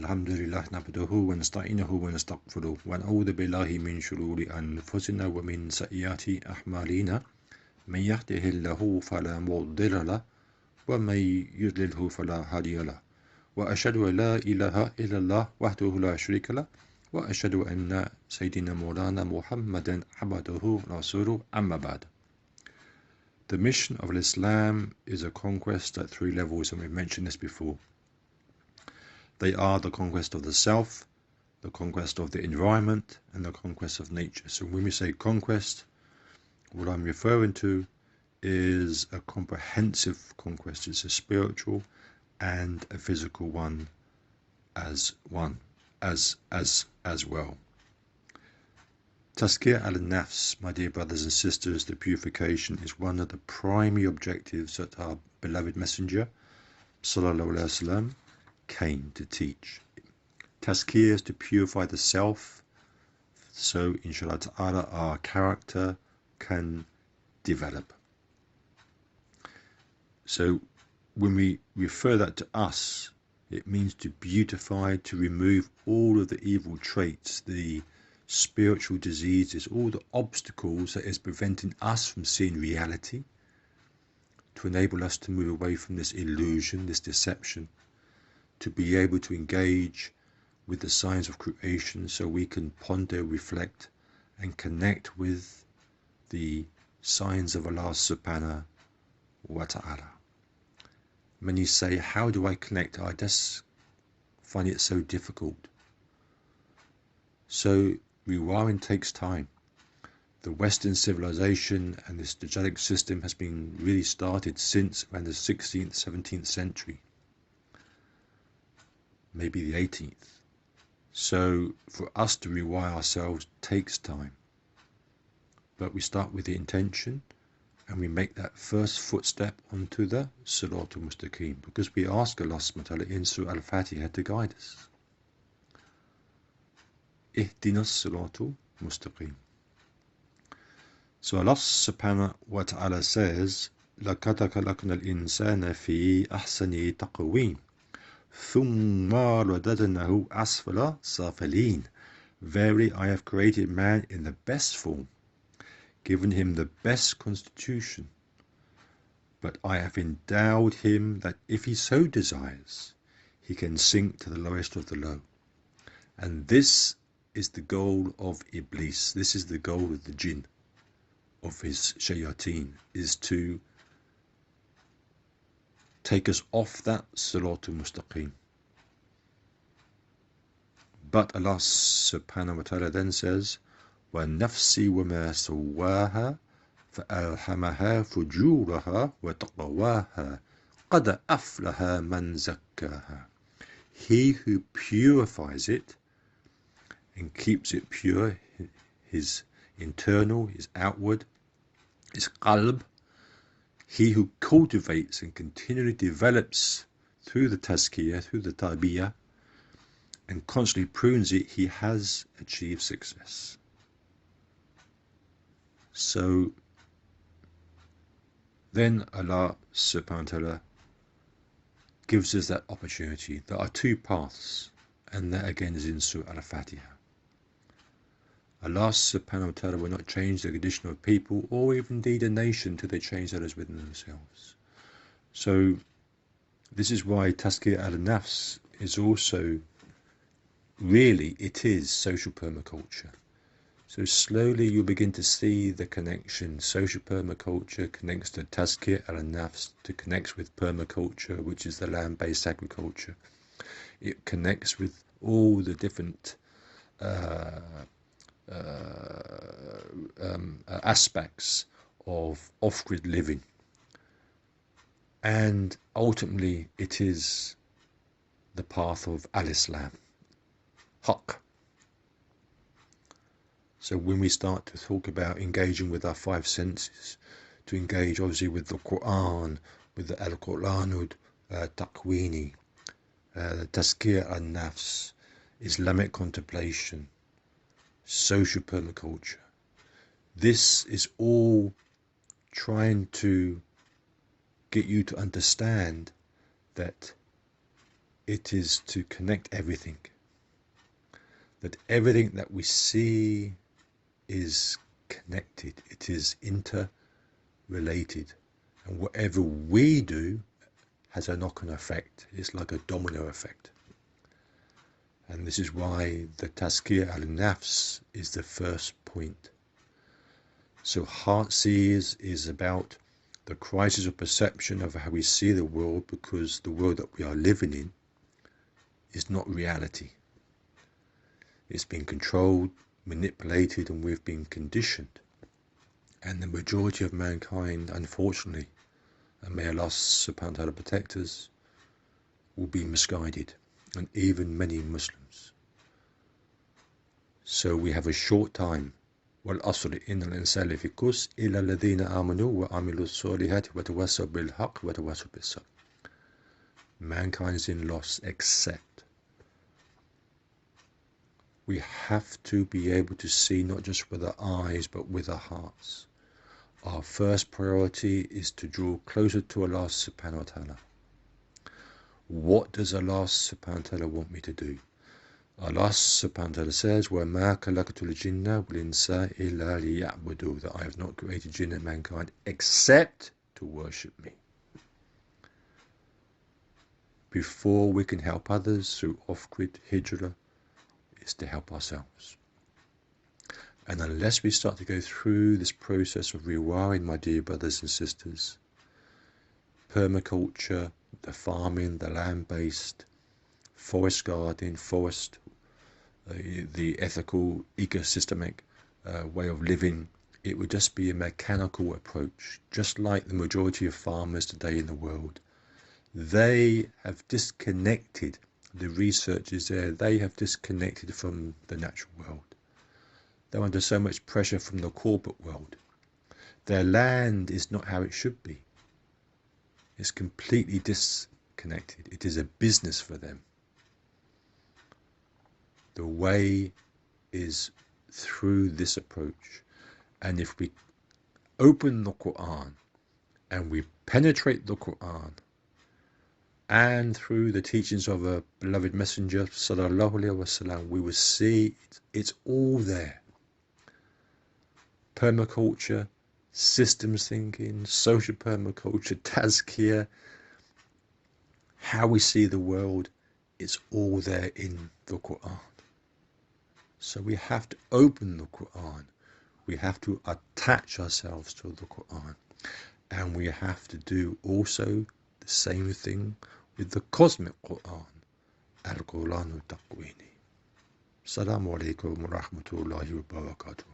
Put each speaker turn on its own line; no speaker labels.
الحمد لله نحمده ونستعينه ونستغفره ونعوذ بالله من شرور أنفسنا ومن سيئات أعمالنا من يهده الله فلا مضل له ومن يضلله فلا هادي له وأشهد أن لا إله إلا الله وحده لا شريك له وأشهد أن سيدنا مولانا محمدا عبده ورسوله أما بعد. The mission of Islam is a conquest at three levels, and we've mentioned this before. They are the conquest of the self, the conquest of the environment, and the conquest of nature. So when we say conquest, what I'm referring to is a comprehensive conquest. It's a spiritual and a physical one as well. Tazkiyah al-nafs, my dear brothers and sisters, the purification is one of the primary objectives that our beloved messenger, sallallahu alaihi wasallam, came to teach. Tazkiyah is to purify the self, so inshallah ta'ala our character can develop. So when we refer that to us, it means to beautify, to remove all of the evil traits, the spiritual diseases, all the obstacles that is preventing us from seeing reality, to enable us to move away from this illusion, this deception, to be able to engage with the signs of creation so we can ponder, reflect and connect with the signs of Allah subhanahu wa ta'ala. Many say, how do I connect? I just find it so difficult. So rewiring takes time. The Western civilization and this Dajjalic system has been really started since around the 16th, 17th century. Maybe the 18th. So for us to rewire ourselves takes time. But we start with the intention and we make that first footstep onto the Siratul Mustaqim, because we ask Allah subhanahu wa ta'ala in Surah Al-Fatiha to guide us. Ihdinas Siratul Mustaqim. So Allah subhanahu wa ta'ala says, لَقَدْ خَلَقْنَا الْإِنسَانَ فِي أَحْسَنِ تَقْوِيمٍ ثُمَّ رَدَدْنَاهُ أَسْفَلَ سَافِلِينَ. Verily I have created man in the best form, given him the best constitution, but I have endowed him that if he so desires, he can sink to the lowest of the low. And this is the goal of Iblis, this is the goal of the jinn, of his shayateen, is to take us off that Siratul Mustaqim. But Allah subhanahu wa ta'ala then says, وَالنَّفْسِ وَمَا سَوَّاهَا فَأَلْهَمَهَا فُجُورَهَا وَتَقْوَاهَا قَدْ أَفْلَحَ مَنْ زَكَّاهَا. He who purifies it and keeps it pure, his internal, his outward, his qalb, he who cultivates and continually develops through the tazkiyah, through the tarbiyah, and constantly prunes it, he has achieved success. So then Allah subhanahu wa ta'ala gives us that opportunity. There are two paths, and that again is in Surah Al-Fatiha. Allah subhanahu wa ta'ala will not change the condition of people or even indeed a nation till they change that as within themselves. So this is why Tazkiyah al-Nafs is also really, it is social permaculture. So slowly you'll begin to see the connection. Social permaculture connects to Tazkiyah al-Nafs, to connects with permaculture, which is the land-based agriculture. It connects with all the different aspects of off-grid living. And ultimately it is the path of al-Islam, Haqq. So when we start to talk about engaging with our five senses, to engage obviously with the Quran, with the Al-Quranul Taqwini, Tazkiyah al-Nafs, Islamic contemplation, social permaculture, this is all trying to get you to understand that it is to connect everything. That everything that we see is connected. It is interrelated. And whatever we do has a knock-on effect. It's like a domino effect. And this is why the Tazkiyah al-Nafs is the first point. So heart seers is about the crisis of perception of how we see the world, because the world that we are living in is not reality. It's been controlled, manipulated, and we've been conditioned. And the majority of mankind, unfortunately, and may Allah subhanahu wa ta'ala protect us, will be misguided, and even many Muslims. So we have a short time. وَالْأَصْرِ إِنَّ الْإِنسَانَ لَفِي خُسْرٍ إِلَّا الَّذِينَ آمَنُوا وَعَمِلُوا الصَّالِحَاتِ وَتَوَاصَوْا بِالْحَقِّ وَتَوَاصَوْا بِالصَّبْرِ. Mankind is in loss, except we have to be able to see not just with our eyes but with our hearts. Our first priority is to draw closer to Allah subhanahu wa ta'ala. What does Allah subhanahu wa ta'ala want me to do? Allah subhanahu wa ta'ala says, وَمَا خَلَقْتُ الْجِنَّ وَالْإِنسَ إِلَّا لِيَعْبُدُوا, that I have not created jinn and mankind except to worship me. Before we can help others through off-grid hijrah, is to help ourselves. And unless we start to go through this process of rewiring, my dear brothers and sisters, permaculture, the farming, the land-based, forest gardening, the ethical, ecosystemic way of living, it would just be a mechanical approach, just like the majority of farmers today in the world. They have disconnected, the research is there, they have disconnected from the natural world. They're under so much pressure from the corporate world. Their land is not how it should be. It's completely disconnected. It is a business for them. The way is through this approach. And if we open the Quran and we penetrate the Quran, and through the teachings of a beloved messenger, sallallahu alaihi wasallam, we will see it's all there. Permaculture, systems thinking, social permaculture, tazkiyah, how we see the world, it's all there in the Quran. So we have to open the Quran. We have to attach ourselves to the Quran. And we have to do also the same thing with the cosmic Quran, Al-Quran al-Taqwini. Assalamu alaikum wa rahmatullahi wa barakatuh.